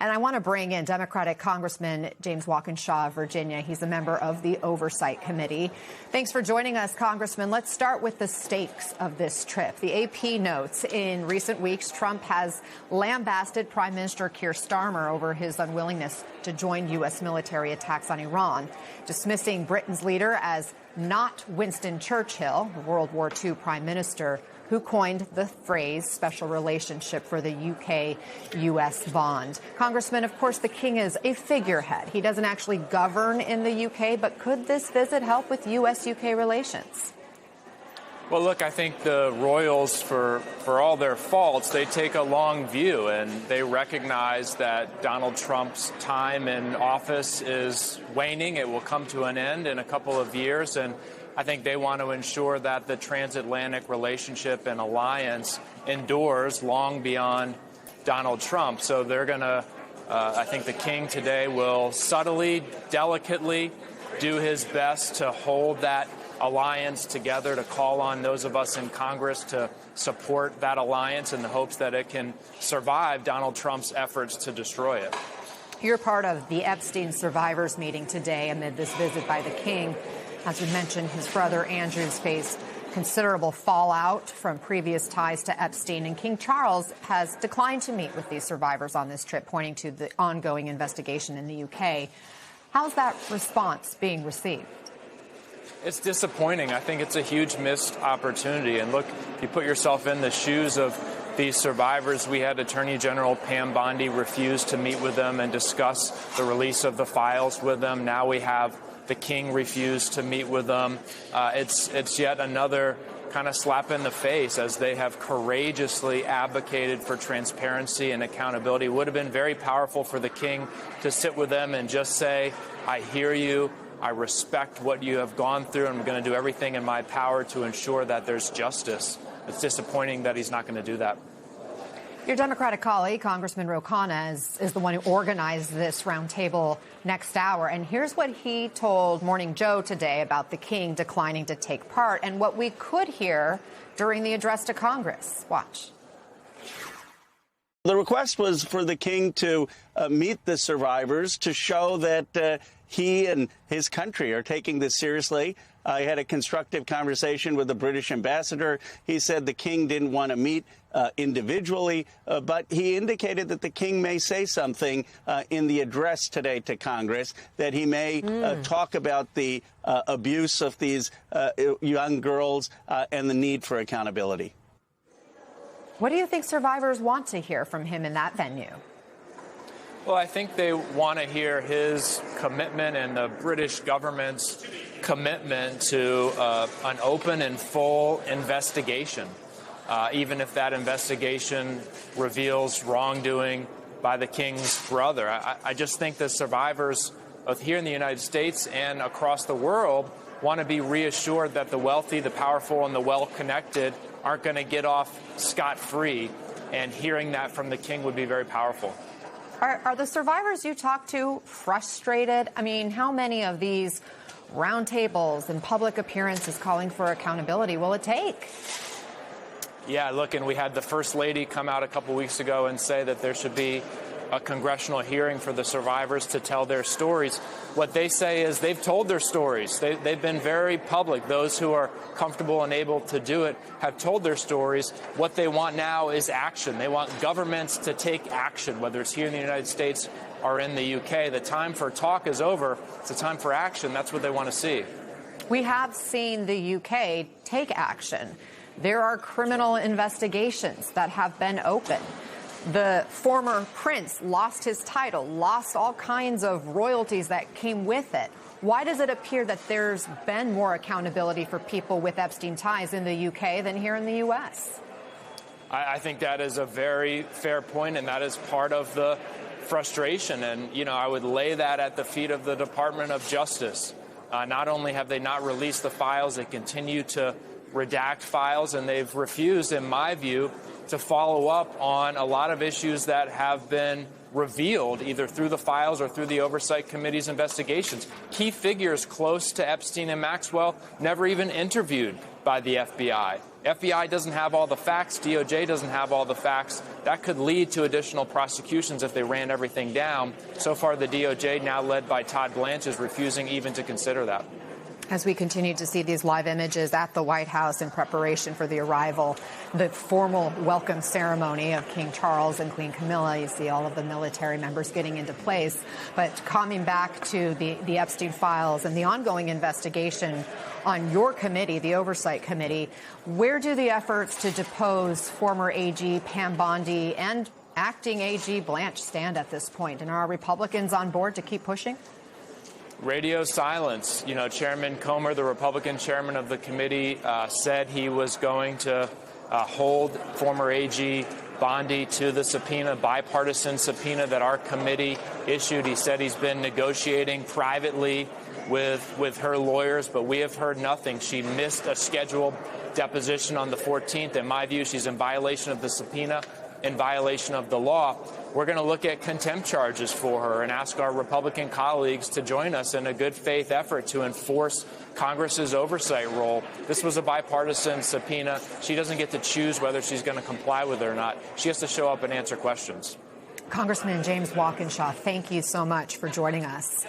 And I want to bring in Democratic Congressman James Walkinshaw of Virginia. He's a member of the Oversight Committee. Thanks for joining us, Congressman. Let's start with the stakes of this trip. The AP notes in recent weeks, Trump has lambasted Prime Minister Keir Starmer over his unwillingness to join U.S. military attacks on Iran, dismissing Britain's leader as not Winston Churchill, the World War II prime minister, who coined the phrase special relationship for the UK-US bond. Congressman, of course, the king is a figurehead. He doesn't actually govern in the UK, but could this visit help with US-UK relations? Well, look, I think the royals, for all their faults, they take a long view, and they recognize that Donald Trump's time in office is waning. It will come to an end in a couple of years, and I think they want to ensure that the transatlantic relationship and alliance endures long beyond Donald Trump. So they're going to, I think the king today will subtly, delicately do his best to hold that alliance together, to call on those of us in Congress to support that alliance in the hopes that it can survive Donald Trump's efforts to destroy it. You're part of the Epstein survivors meeting today amid this visit by the king. As we mentioned, his brother Andrew's faced considerable fallout from previous ties to Epstein, and King Charles has declined to meet with these survivors on this trip, pointing to the ongoing investigation in the UK. How's that response being received? It's disappointing. I think it's a huge missed opportunity. And look, if you put yourself in the shoes of these survivors, we had Attorney General Pam Bondi refuse to meet with them and discuss the release of the files with them. Now we have the king refuse to meet with them. It's yet another kind of slap in the face, as they have courageously advocated for transparency and accountability. It would have been very powerful for the king to sit with them and just say, I hear you. I respect what you have gone through, and I'm going to do everything in my power to ensure that there's justice. It's disappointing that he's not going to do that. Your Democratic colleague, Congressman Ro Khanna, is the one who organized this roundtable next hour. And here's what he told Morning Joe today about the king declining to take part and what we could hear during the address to Congress. Watch. The request was for the king to meet the survivors to show that he and his country are taking this seriously. I had a constructive conversation with the British ambassador. He said the king didn't want to meet individually, but he indicated that the king may say something in the address today to Congress, that he may talk about the abuse of these young girls and the need for accountability. What do you think survivors want to hear from him in that venue? Well, I think they want to hear his commitment and the British government's commitment to an open and full investigation, even if that investigation reveals wrongdoing by the king's brother. I just think the survivors both here in the United States and across the world want to be reassured that the wealthy, the powerful, and the well-connected aren't going to get off scot-free, and hearing that from the king would be very powerful. Are the survivors you talk to frustrated? I mean, how many of these roundtables and public appearances calling for accountability will it take? Yeah, look, and we had the First Lady come out a couple weeks ago and say that there should be a congressional hearing for the survivors to tell their stories. What they say is they've told their stories. They've been very public. Those who are comfortable and able to do it have told their stories. What they want now is action. They want governments to take action, whether it's here in the United States or in the UK. The time for talk is over. It's a time for action. That's what they want to see. We have seen the UK take action. There are criminal investigations that have been opened. The former prince lost his title, lost all kinds of royalties that came with it. Why does it appear that there's been more accountability for people with Epstein ties in the UK than here in the U.S.? I think that is a very fair point, and that is part of the frustration. And, you know, I would lay that at the feet of the Department of Justice. Not only have they not released the files, they continue to redact files, and they've refused, in my view, to follow up on a lot of issues that have been revealed either through the files or through the Oversight Committee's investigations. Key figures close to Epstein and Maxwell never even interviewed by the FBI. FBI doesn't have all the facts. DOJ doesn't have all the facts. That could lead to additional prosecutions if they ran everything down. So far, the DOJ, now led by Todd Blanche, is refusing even to consider that. As we continue to see these live images at the White House in preparation for the arrival, the formal welcome ceremony of King Charles and Queen Camilla, you see all of the military members getting into place. But coming back to the Epstein files and the ongoing investigation on your committee, the Oversight Committee, where do the efforts to depose former AG Pam Bondi and acting AG Blanche stand at this point? And are Republicans on board to keep pushing? Radio silence. You know, Chairman Comer, the Republican chairman of the committee, said he was going to hold former AG Bondi to the subpoena, bipartisan subpoena that our committee issued. He said he's been negotiating privately with her lawyers, but we have heard nothing. She missed a scheduled deposition on the 14th. In my view, she's in violation of the subpoena, in violation of the law. We're going to look at contempt charges for her and ask our Republican colleagues to join us in a good faith effort to enforce Congress's oversight role. This was a bipartisan subpoena. She doesn't get to choose whether she's going to comply with it or not. She has to show up and answer questions. Congressman James Walkinshaw, thank you so much for joining us.